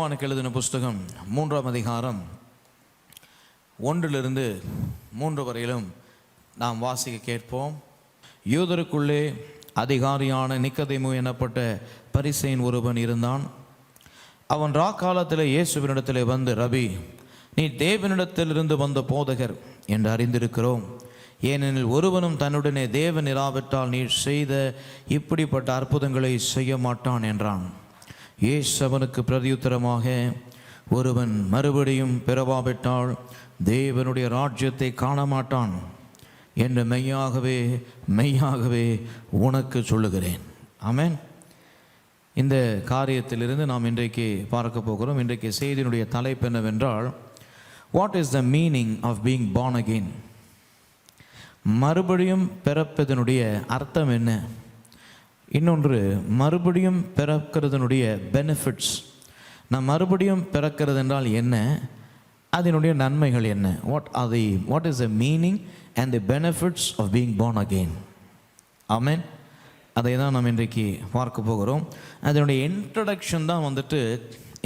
யோவானுக்கு எழுதின புஸ்தகம் 3ஆம் அதிகாரம் 1-3 வரையிலும் நாம் வாசிக்க கேட்போம். யூதருக்குள்ளே அதிகாரியான நிக்கதேமு எனப்பட்ட பரிசேயன் ஒருவன் இருந்தான். அவன் ராக்காலத்தில் இயேசுவினிடத்தில் வந்து, ரபி, நீ தேவனிடத்திலிருந்து வந்த போதகர் என்று அறிந்திருக்கிறோம். ஏனெனில் ஒருவனும் தன்னுடனே தேவன் இராவிட்டால் நீர் செய்த இப்படிப்பட்ட அற்புதங்களை செய்ய மாட்டான் என்றான். இயேசு அவனுக்கு பிரதியுத்தரமாக, ஒருவன் மறுபடியும் பிறவாவிட்டால் தேவனுடைய ராஜ்யத்தை காண மாட்டான் என்று மெய்யாகவே மெய்யாகவே உனக்கு சொல்லுகிறேன். ஆமென். இந்த காரியத்திலிருந்து நாம் இன்றைக்கு பார்க்க போகிறோம். இன்றைக்கு செய்தியினுடைய தலைப்பு என்னவென்றால், what is the meaning of being born again? மறுபடியும் பிறப்பதனுடைய அர்த்தம் என்ன? இன்னொன்று, மறுபடியும் பிறக்கிறதனுடைய பெனிஃபிட்ஸ். நான் மறுபடியும் பிறக்கிறது என்றால் என்ன, அதனுடைய நன்மைகள் என்ன? What is the meaning and the benefits of being born again? ஆமென். அதை தான் நாம் இன்றைக்கு பார்க்க போகிறோம். அதனுடைய இன்ட்ரடக்ஷன் தான்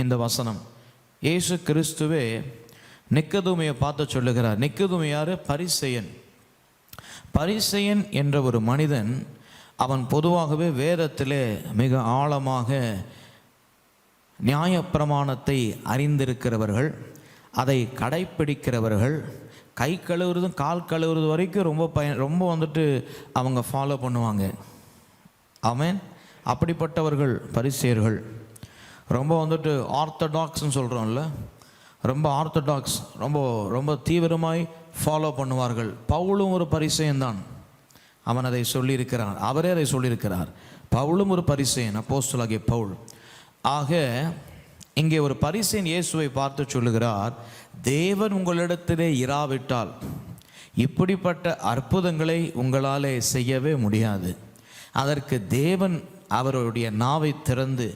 இந்த வசனம். இயேசு கிறிஸ்துவே நிக்கதேமுவை பார்த்து சொல்லுகிறார். நிக்கதேமு யார்? பரிசேயன். பரிசேயன் என்ற ஒரு மனிதன், அவன் பொதுவாகவே வேதத்திலே மிக ஆழமாக நியாயப்பிரமாணத்தை அறிந்திருக்கிறவர்கள், அதை கடைப்பிடிக்கிறவர்கள், கை கழுவுறதும் கால் கழுவுறது வரைக்கும் ரொம்ப அவங்க ஃபாலோ பண்ணுவாங்க. ஆமென். அப்படிப்பட்டவர்கள் பரிசேயர்கள். ரொம்ப ஆர்த்தடாக்ஸ்ன்னு சொல்கிறோம்ல, ரொம்ப ஆர்த்தடாக்ஸ், ரொம்ப தீவிரமாய் ஃபாலோ பண்ணுவார்கள். பவுலும் ஒரு பரிசேயன்தான். அவன் அதை சொல்லியிருக்கிறான், அவரே அதை சொல்லியிருக்கிறார். பவுலும் ஒரு பரிசேயன், அப்போஸ்தலனாகிய பவுல். ஆக இங்கே ஒரு பரிசேயன் இயேசுவை பார்த்து சொல்லுகிறார், தேவன் உங்களிடத்திலே இராவிட்டால் இப்படிப்பட்ட அற்புதங்களை உங்களாலே செய்யவே முடியாது. அதற்கு தேவன் அவருடைய நாவை திறந்து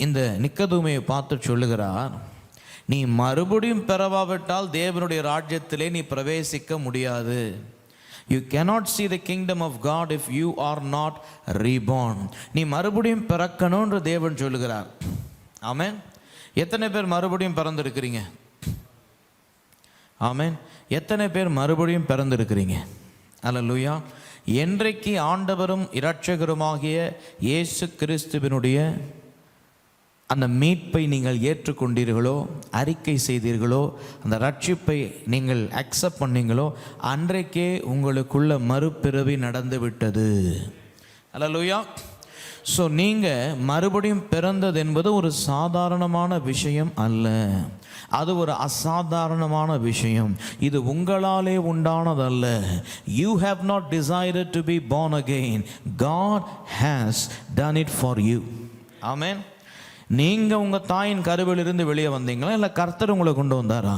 இந்த நிக்கதேமுவை பார்த்து சொல்லுகிறார், நீ மறுபடியும் பிறவாவிட்டால் தேவனுடைய ராஜ்யத்திலே நீ பிரவேசிக்க முடியாது. You cannot see the kingdom of God if you are not reborn. நீ மறுபடியும் பிறக்கணும்னு தேவன் சொல்லுகிறார். ஆமென். எத்தனை பேர் மறுபடியும் பிறந்திருக்கிறீங்க? ஆமென். எத்தனை பேர் மறுபடியும் பிறந்திருக்கிறீங்க? அல்லேலூயா. என்றைக்கு ஆண்டவரும் இரட்சகருமாகிய இயேசு கிறிஸ்துவினுடைய அந்த மீட்பை நீங்கள் ஏற்றுக்கொண்டீர்களோ, அறிக்கை செய்தீர்களோ, அந்த ரட்சிப்பை நீங்கள் அக்செப்ட் பண்ணீங்களோ, அன்றைக்கே உங்களுக்குள்ள மறுபிறவி நடந்து விட்டது. அல்லேலூயா. ஸோ நீங்கள் மறுபடியும் பிறந்தது என்பது ஒரு சாதாரணமான விஷயம் அல்ல, அது ஒரு அசாதாரணமான விஷயம். இது உங்களாலே உண்டானதல்ல. You have not decided to be born again. God has done it for you. Amen. நீங்கள் உங்கள் தாயின் கருவிலிருந்து வெளியே வந்தீங்களா, இல்லை கர்த்தர் உங்களை கொண்டு வந்தாரா?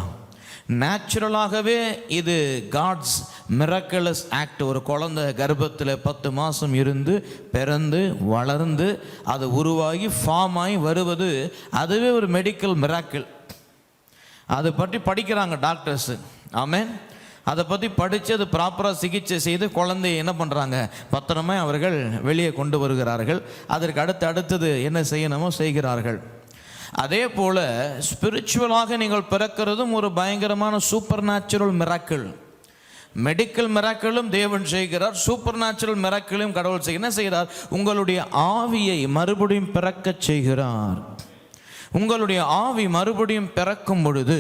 நேச்சுரலாகவே இது காட்ஸ் மிராக்கிளஸ் ஆக்ட். ஒரு குழந்தை கர்ப்பத்தில் 10 மாதம் இருந்து பிறந்து வளர்ந்து அது உருவாகி ஃபார்ம் ஆகி வருவது, அதுவே ஒரு மெடிக்கல் மிராக்கிள். அதை பற்றி படிக்கிறாங்க டாக்டர்ஸு. ஆமென். அதை பற்றி படித்து அது ப்ராப்பராக சிகிச்சை செய்து குழந்தையை என்ன பண்ணுறாங்க, பத்திரமே அவர்கள் வெளியே கொண்டு வருகிறார்கள். அதற்கு அடுத்தது என்ன செய்யணுமோ செய்கிறார்கள். அதே போல் ஸ்பிரிச்சுவலாக நீங்கள் பிறக்கிறதும் ஒரு பயங்கரமான சூப்பர் நேச்சுரல் மிராக்கிள். மெடிக்கல் மிராக்கிளும் தேவன் செய்கிறார், சூப்பர் நேச்சுரல் மிராக்கிளும் கடவுள் என்ன செய்கிறார்? உங்களுடைய ஆவியை மறுபடியும் பிறக்க செய்கிறார். உங்களுடைய ஆவி மறுபடியும் பிறக்கும் பொழுது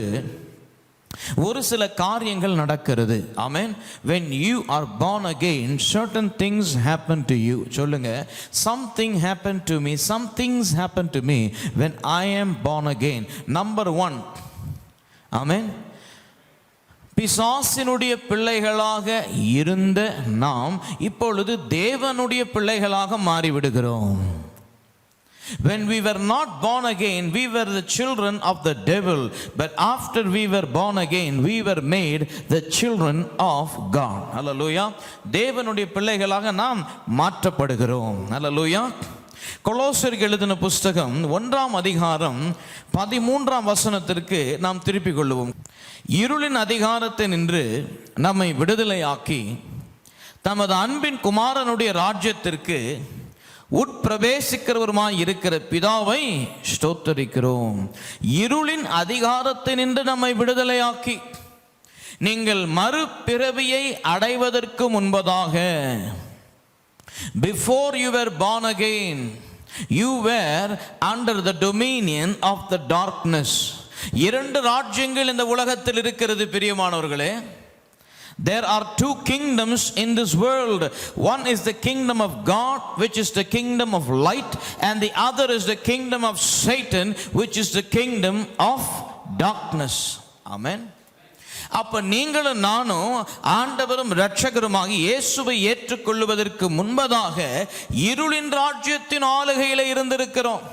ஒரு சில காரியங்கள் நடக்கிறது. ஆமென். when you are born again, certain things happen to you. சொல்லுங்க, something happened to me, some things happened to me when I am born again. Number 1, ஆமென், பிசாசினுடைய பிள்ளைகளாக இருந்த நாம் இப்பொழுது தேவனுடைய பிள்ளைகளாக மாறிவிடுகிறோம். When we were not born again, we were the children of the devil. But after we were born again, we were made the children of God. Hallelujah. தேவனுடைய பிள்ளைகளாக நாம் மாற்றப்படுகிறோம். Hallelujah. கொலோசியருக்கு எழுதின புஸ்தகம் 1ஆம் அதிகாரம் 13ஆம் வசனத்திற்கு நாம் திருப்பிக் கொள்வோம். இருளின் அதிகாரத்தை நின்று நம்மை விடுதலையாக்கி தமது அன்பின் குமாரனுடைய ராஜ்யத்திற்கு உட்பிரவேசிக்கிறவருமாய் இருக்கிற பிதாவை ஸ்தோத்தரிக்கிறோம். இருளின் அதிகாரத்தை நின்று நம்மை விடுதலையாக்கி நீங்கள் மறுபிறவியை அடைவதற்கு முன்பதாக, before you were born again, you were under the dominion of the darkness. இரண்டு ராஜ்யங்கள் இந்த உலகத்தில் இருக்கிறது பிரியமானவர்களே. There are two kingdoms in this world. One is the kingdom of God, which is the kingdom of light, and the other is the kingdom of Satan, which is the kingdom of darkness. Amen. அப்ப நீங்களும் நானும் ஆண்டவரும் இரட்சகருமாகி இயேசுவை ஏற்றுக்கொள்வதற்கு முன்பதாக இருளின் ராஜ்யத்தின் ஆளுகையில இருந்திருக்கிறோம்.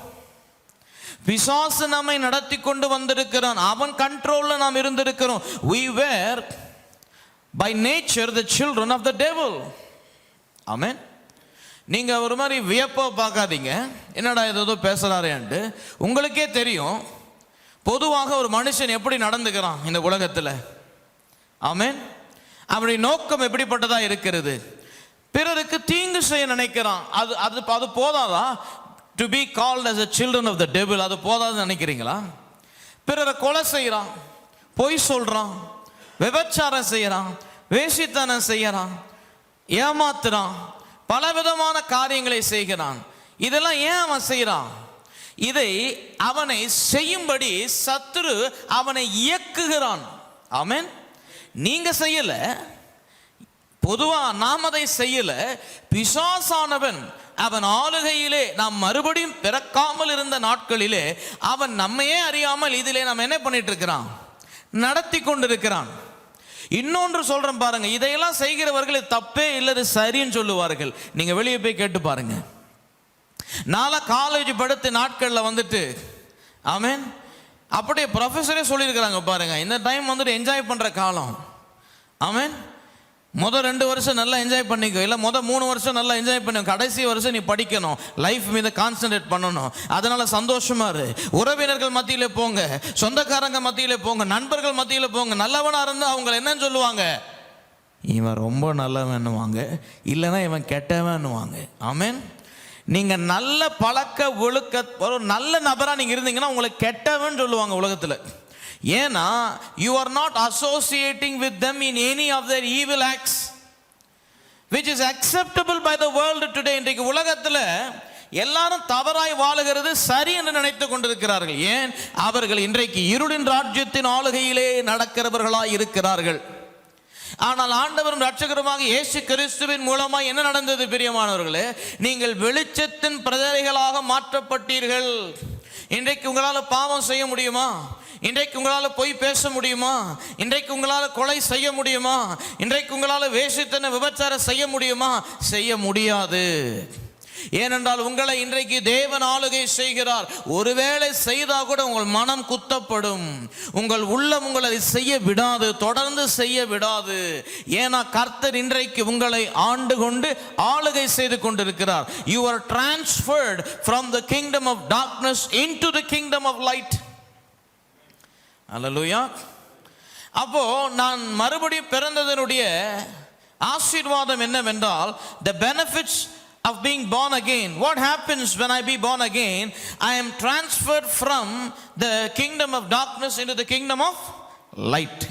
பிசாசு நம்மை நடத்தி கொண்டு வந்திருக்கிறான். அவன் கண்ட்ரோல்ல நாம் இருந்திருக்கிறோம். We were by nature the children of the devil. Amen. நீங்க ஒரு மாதிரி வியப்பா பார்க்காதீங்க, என்னடா ஏதோ பேசுறாரேன்ட்டு. உங்களுக்கே தெரியும் பொதுவாக ஒரு மனுஷன் எப்படி நடந்துக்கிறான் இந்த உலகத்தில். ஆமென். அவருடைய நோக்கம் எப்படிப்பட்டதா இருக்கிறது? பிறருக்கு தீங்கு செய்ய நினைக்கிறான். அது போதாதா? To be called as a children of the devil, அது போதாதுன்னு நினைக்கிறீங்களா? பிறரை கொலை செய்யறான், பொய் சொல்றான், விபச்சாரம் செய்யறான், வேசித்தனம் செய்யறான், ஏமாத்துறான், பலவிதமான காரியங்களை செய்கிறான். இதெல்லாம் ஏன் அவன் செய்யறான்? இதை அவனை செய்யும்படி சத்துரு அவனை இயக்குகிறான். ஆமென். நீங்க செய்யல, பொதுவா நாம் அதை செய்யல. பிசாசானவன் அவன் ஆளுகையிலே நாம் மறுபடியும் பிறக்காமல் இருந்த நாட்களிலே அவன் நம்மையே அறியாமல் இதிலே நாம் என்ன பண்ணிட்டு இருக்கிறான்? நடத்தி கொண்டிருக்கிறான். இன்னொன்று சொல்றேன் பாருங்க, இதையெல்லாம் செய்கிறவர்கள் தப்பே இல்லை சரின்னு சொல்லுவார்கள். நீங்க வெளியே போய் கேட்டு பாருங்க. நாளா காலேஜ் படித்த நாட்களில் வந்துட்டு, ஆமென், அப்படியே ப்ரொஃபஸரே சொல்லியிருக்கிறாங்க பாருங்க, இந்த டைம் வந்துட்டு என்ஜாய் பண்ணுற காலம். ஆமென். மொதல் 2 வருஷம் நல்லா என்ஜாய் பண்ணிக்கோ, இல்லை மொதல் 3 வருஷம் நல்லா என்ஜாய் பண்ணி, கடைசி வருஷம் நீ படிக்கணும், லைஃப் மீது கான்சன்ட்ரேட் பண்ணணும். அதனால சந்தோஷமா இரு. உறவினர்கள் மத்தியில போங்க, சொந்தக்காரங்க மத்தியில போங்க, நண்பர்கள் மத்தியில போங்க. நல்லவனா இருந்தால் அவங்க என்னன்னு சொல்லுவாங்க? இவன் ரொம்ப நல்லவன்னுவாங்க, இல்லைன்னா இவன் கெட்டவன்னுவாங்க. ஆமென். நீங்க நல்ல பழக்க ஒழுக்க ஒரு நல்ல நபரா நீங்க இருந்தீங்கன்னா உங்களை கெட்டவன் சொல்லுவாங்க உலகத்துல. ஏன்னா you are not associating with them in any of their evil acts which is acceptable by the world today. இன்றைக்கு உலகத்துல எல்லாரும் தவறாய் வாழுகிறது சரி என்று நினைத்துக் கொண்டிருக்கிறார்கள். ஏன்? அவர்கள் இன்றைக்கு இருளின் ராஜ்யத்தின் ஆளுகையிலே நடக்கிறவர்களாய் இருக்கிறார்கள். ஆனால் ஆண்டவரும் இரட்சகருமாக இயேசு கிறிஸ்துவின் மூலமாக என்ன நடந்தது பிரியமானவர்களே? நீங்கள் வெளிச்சத்தின் பிரஜைகளாக மாற்றப்பட்டீர்கள். இன்றைக்கு உங்களால் பாவம் செய்ய முடியுமா? இன்றைக்கு உங்களால் பொய் பேச முடியுமா? இன்றைக்கு உங்களால் கொலை செய்ய முடியுமா? இன்றைக்கு உங்களால் வேசித்தன விபச்சாரம் செய்ய முடியுமா? செய்ய முடியாது. ஏனென்றால் உங்களை இன்றைக்கு தேவன் ஆளுகை செய்கிறார். ஒருவேளை செய்தா கூட உங்கள் மனம் குத்தப்படும், உங்கள் உள்ளம் உங்களை செய்ய விடாது, தொடர்ந்து செய்ய விடாது. ஏன்னா கர்த்தர் இன்றைக்கு உங்களை ஆண்டு கொண்டு ஆளுகை செய்து கொண்டிருக்கிறார். You are transferred from the kingdom of darkness into the kingdom of light. Hallelujah. அப்போ நான் மறுபடியும் பிறந்ததனுடைய ஆசீர்வாதம் என்னவென்றால், the benefits of being born again. What happens when I be born again? I am transferred from the kingdom of darkness into the kingdom of light.